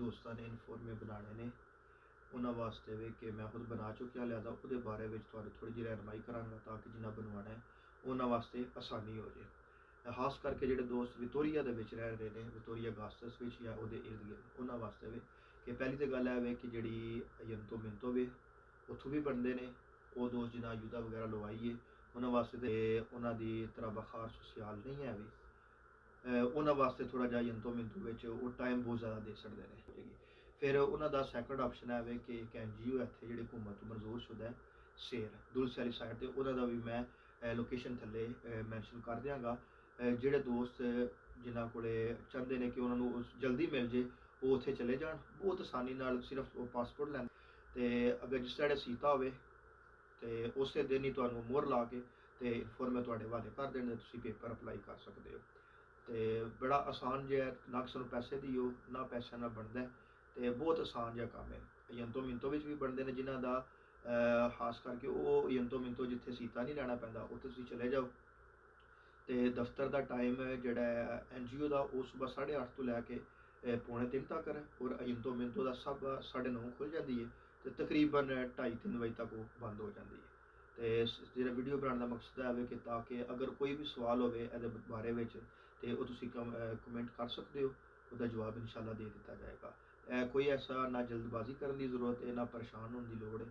ਦੋਸਤਾਂ ਨੇ ਇਨਫੋਰਮੇ ਬਣਾਉਣੇ ਨੇ ਉਹਨਾਂ ਵਾਸਤੇ ਵੀ ਕਿ ਮੈਂ ਖੁਦ ਬਣਾ ਚੁੱਕਿਆ ਲਿਆਦਾ ਉਹਦੇ ਬਾਰੇ ਵਿੱਚ ਤੁਹਾਨੂੰ ਥੋੜ੍ਹੀ ਜਿਹੀ ਰਹਿਨਮਾਈ ਕਰਾਂਗਾ ਤਾਂ ਕਿ ਜਿੰਨਾ ਬਣਵਾਉਣਾ ਹੈ ਉਹਨਾਂ ਵਾਸਤੇ ਆਸਾਨੀ ਹੋ ਜਾਏ। ਖਾਸ ਕਰਕੇ ਜਿਹੜੇ ਦੋਸਤ ਵਿਕਟੋਰੀਆ ਦੇ ਵਿੱਚ ਰਹਿ ਰਹੇ ਨੇ, ਵਿਕਟੋਰੀਆ ਗਾਸਟਸ ਵਿੱਚ ਜਾਂ ਉਹਦੇ ਇਰਦ ਗਿਰਦ, ਉਹਨਾਂ ਵਾਸਤੇ ਵੀ ਕਿ ਪਹਿਲੀ ਤਾਂ ਗੱਲ ਹੈ ਵੇ ਕਿ ਜਿਹੜੀ ਯੰਤੋ ਮਿੰਤੋ ਵੇ ਉੱਥੋਂ ਵੀ ਬਣਦੇ ਨੇ। ਉਹ ਦੋਸਤ ਜਿਨ੍ਹਾਂ ਯੂਦਾ ਵਗੈਰਾ ਲਵਾਈਏ ਉਹਨਾਂ ਵਾਸਤੇ ਤੇ ਉਹਨਾਂ ਦੀ ਤਰ੍ਹਾਂ ਬੁਖਾਰ ਸੋਸਿਆਲ ਨਹੀਂ ਹੈ ਵੀ ਉਹਨਾਂ ਵਾਸਤੇ ਥੋੜ੍ਹਾ ਜਿਹਾ ਯੰਤੋ ਮਿੰਤੋ ਵਿੱਚ ਉਹ ਟਾਈਮ ਬਹੁਤ ਜ਼ਿਆਦਾ ਦੇ ਸਕਦੇ ਨੇ। ਫਿਰ ਉਹਨਾਂ ਦਾ ਸੈਕੰਡ ਆਪਸ਼ਨ ਹੈ ਵੇ ਕਿ ਇੱਕ NGO ਇੱਥੇ ਜਿਹੜੀ ਹੁਕੂਮਤ ਮਨਜ਼ੂਰ ਸ਼ੁਦਾ ਹੈ ਸੇਰ ਦੁਲਸ ਵਾਲੀ ਸਾਈਡ 'ਤੇ, ਉਹਨਾਂ ਦਾ ਵੀ ਮੈਂ ਲੋਕੇਸ਼ਨ ਥੱਲੇ ਮੈਂਸ਼ਨ ਕਰ ਦਿਆਂਗਾ। ਜਿਹੜੇ ਦੋਸਤ ਜਿਨ੍ਹਾਂ ਕੋਲੇ ਚਾਹੁੰਦੇ ਨੇ ਕਿ ਉਹਨਾਂ ਨੂੰ ਜਲਦੀ ਮਿਲ ਜੇ ਉਹ ਉੱਥੇ ਚਲੇ ਜਾਣ, ਬਹੁਤ ਆਸਾਨੀ ਨਾਲ ਸਿਰਫ ਉਹ ਪਾਸਪੋਰਟ ਲੈਣ ਅਤੇ ਅਗਰ ਜਿਸ ਤਰ੍ਹਾਂ ਸੀਤਾ ਹੋਵੇ ਅਤੇ ਉਸੇ ਦਿਨ ਹੀ ਤੁਹਾਨੂੰ ਮੋਹਰ ਲਾ ਕੇ ਅਤੇ ਇਨਫੋਰਮੇ ਤੁਹਾਡੇ ਹਵਾਲੇ ਕਰ ਦੇਣ ਦੇ ਤੁਸੀਂ ਪੇਪਰ ਅਪਲਾਈ ਕਰ ਸਕਦੇ ਹੋ। ਅਤੇ ਬੜਾ ਆਸਾਨ ਜਿਹਾ, ਨਾ ਕਿਸੇ ਨੂੰ ਪੈਸੇ ਦੀ ਉਹ ਨਾ ਪੈਸਿਆਂ ਨਾਲ ਬਣਦਾ ਅਤੇ ਬਹੁਤ ਆਸਾਨ ਜਿਹਾ ਕੰਮ ਹੈ। ਯੰਤੋ ਮਿੰਤੋ ਵਿੱਚ ਵੀ ਬਣਦੇ ਨੇ ਜਿਨ੍ਹਾਂ ਦਾ ਖਾਸ ਕਰਕੇ ਉਹ ਯੰਤੋ ਮਿੰਤੋ ਜਿੱਥੇ ਸੀਤਾ ਨਹੀਂ ਲੈਣਾ ਪੈਂਦਾ ਉੱਥੇ ਤੁਸੀਂ ਚਲੇ ਜਾਓ। ਅਤੇ ਦਫ਼ਤਰ ਦਾ ਟਾਈਮ ਜਿਹੜਾ ਹੈ NGO ਦਾ ਉਹ ਸੁਬਾਹ 8:30 ਤੋਂ ਲੈ ਕੇ 2:45 ਤੱਕ ਹੈ, ਔਰ ਯੰਤੋ ਮਿੰਤੋ ਦਾ 9:30 ਖੁੱਲ੍ਹ ਜਾਂਦੀ ਹੈ ਅਤੇ ਤਕਰੀਬਨ 2:30-3 ਵਜੇ ਤੱਕ ਉਹ ਬੰਦ ਹੋ ਜਾਂਦੀ ਹੈ। ਅਤੇ ਜਿਹੜਾ ਵੀਡੀਓ ਬਣਾਉਣ ਦਾ ਮਕਸਦ ਹੈ ਕਿ ਤਾਂ ਕਿ ਅਗਰ ਕੋਈ ਵੀ ਸਵਾਲ ਹੋਵੇ ਇਹਦੇ ਬਾਰੇ ਵਿੱਚ ਅਤੇ ਉਹ ਤੁਸੀਂ ਕਮੈਂਟ ਕਰ ਸਕਦੇ ਹੋ, ਉਹਦਾ ਜਵਾਬ ਇਨਸ਼ਾਅੱਲਾ ਦੇ ਦਿੱਤਾ ਜਾਏਗਾ। ਕੋਈ ਐਸਾ ਨਾ ਜਲਦਬਾਜ਼ੀ ਕਰਨ ਦੀ ਜ਼ਰੂਰਤ ਹੈ, ਨਾ ਪਰੇਸ਼ਾਨ ਹੋਣ ਦੀ ਲੋੜ ਹੈ।